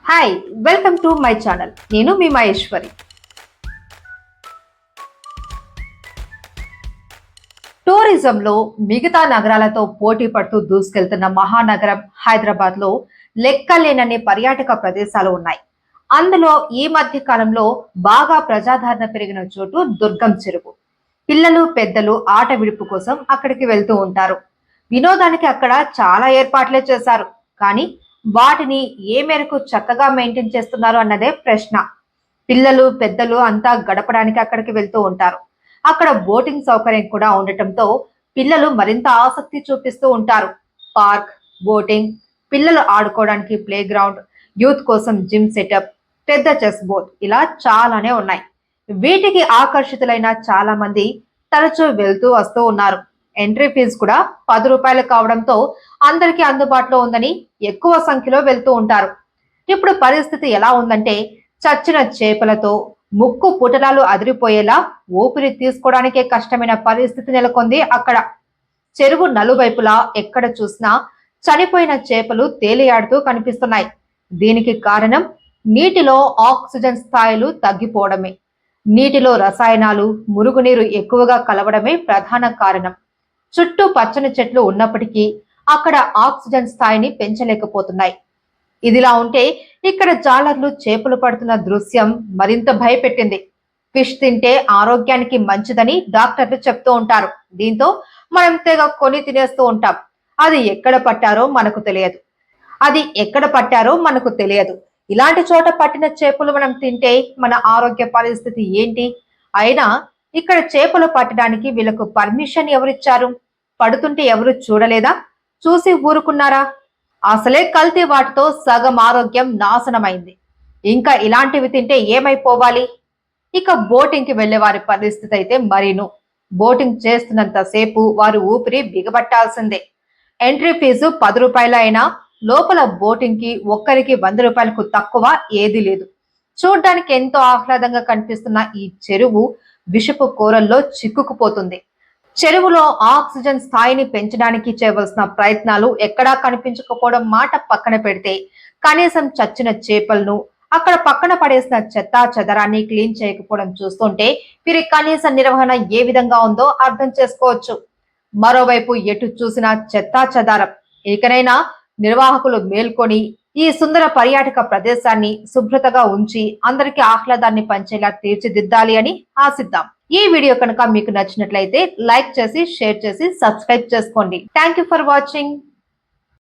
Hi, welcome to my channel. నేను మీ మహేశ్వరి. టూరిజంలో మిగతా నగరాలతో పోటీ పడుతూ దూసుకెళ్తున్న మహానగరం హైదరాబాద్ లో లెక్కలేనన్ని పర్యాటక ప్రదేశాలు ఉన్నాయి. అందులో ఈ మధ్య కాలంలో బాగా ప్రజాదరణ పెరిగిన చోటు దుర్గం చెరువు. పిల్లలు పెద్దలు ఆట విడుపు కోసం అక్కడికి వెళ్తూ ఉంటారు. వినోదానికి అక్కడ చాలా ఏర్పాట్లే చేశారు, కానీ వాటిని ఏ మేరకు చక్కగా మెయింటైన్ చేస్తున్నారు అన్నదే ప్రశ్న. పిల్లలు పెద్దలు అంతా గడపడానికి అక్కడికి వెళ్తూ ఉంటారు. అక్కడ బోటింగ్ సౌకర్యం కూడా ఉండటంతో పిల్లలు మరింత ఆసక్తి చూపిస్తూ ఉంటారు. పార్క్, బోటింగ్, పిల్లలు ఆడుకోవడానికి ప్లే గ్రౌండ్, యూత్ కోసం జిమ్ సెటప్, పెద్ద చెస్ బోర్డ్, ఇలా చాలానే ఉన్నాయి. వీటికి ఆకర్షితులైన చాలా మంది తరచూ వెళ్తూ వస్తూ ఉన్నారు. ఎంట్రీ ఫీజు కూడా 10 రూపాయలు కావడంతో అందరికీ అందుబాటులో ఉందని ఎక్కువ సంఖ్యలో వెళ్తూ ఉంటారు. ఇప్పుడు పరిస్థితి ఎలా ఉందంటే, చచ్చిన చేపలతో ముక్కు పుటలాలు అదిరిపోయేలా ఊపిరి తీసుకోవడానికే కష్టమైన పరిస్థితి నెలకొంది అక్కడ. చెరువు నలువైపులా ఎక్కడ చూసినా చనిపోయిన చేపలు తేలియాడుతూ కనిపిస్తున్నాయి. దీనికి కారణం నీటిలో ఆక్సిజన్ స్థాయిలు తగ్గిపోవడమే. నీటిలో రసాయనాలు, మురుగునీరు ఎక్కువగా కలవడమే ప్రధాన కారణం. చుట్టూ పచ్చని చెట్లు ఉన్నప్పటికీ అక్కడ ఆక్సిజన్ స్థాయిని పెంచలేకపోతున్నాయి. ఇదిలా ఉంటే ఇక్కడ జాలర్లు చేపలు పడుతున్న దృశ్యం మరింత భయపెట్టింది. ఫిష్ తింటే ఆరోగ్యానికి మంచిదని డాక్టర్లు చెప్తూ ఉంటారు. దీంతో మనం తెగ కొని తినేస్తూ ఉంటాం. అది ఎక్కడ పట్టారో మనకు తెలియదు. ఇలాంటి చోట పట్టిన చేపలు మనం తింటే మన ఆరోగ్య పరిస్థితి ఏంటి? అయినా ఇక్కడ చేపలు పట్టడానికి వీళ్ళకు పర్మిషన్ ఎవరిచ్చారు? పడుతుంటే ఎవరు చూడలేదా? చూసి ఊరుకున్నారా? అసలే కల్తీ వాటితో సగం ఆరోగ్యం నాశనమైంది. ఇంకా ఇలాంటివి తింటే ఏమైపోవాలి? ఇక బోటింగ్ కి వెళ్లే వారి పరిస్థితి అయితే మరీను. బోటింగ్ చేస్తున్నంత సేపు వారు ఊపిరి బిగబట్టాల్సిందే. ఎంట్రీ ఫీజు 10 రూపాయలు అయినా లోపల బోటింగ్ కి ఒక్కరికి 100 రూపాయలకు తక్కువ ఏదీ లేదు. చూడ్డానికి ఎంతో ఆహ్లాదంగా కనిపిస్తున్న ఈ చెరువు విషపు కోరల్లో చిక్కుకుపోతుంది. చెరువులో ఆక్సిజన్ స్థాయిని పెంచడానికి చేయవలసిన ప్రయత్నాలు ఎక్కడా కనిపించకపోవడం మాట పక్కన పెడితే, కనీసం చచ్చిన చేపలను, అక్కడ పక్కన పడేసిన చెత్తా చెదరాన్ని క్లీన్ చేయకపోవడం చూస్తుంటే వీరి కనీస నిర్వహణ ఏ విధంగా ఉందో అర్థం చేసుకోవచ్చు. మరోవైపు ఎటు చూసినా చెత్తా చెదారం. ఇకనైనా నిర్వాహకులు మేల్కొని ఈ సుందర పర్యాటక ప్రదేశాన్ని శుభ్రతగా ఉంచి అందరికీ ఆహ్లాదాన్ని పంచేలా తీర్చిదిద్దాలి అని ఆశిద్దాం. ఈ వీడియో కనుక మీకు నచ్చినట్లయితే లైక్ చేసి, షేర్ చేసి, సబ్స్క్రైబ్ చేసుకోండి. Thank you for watching.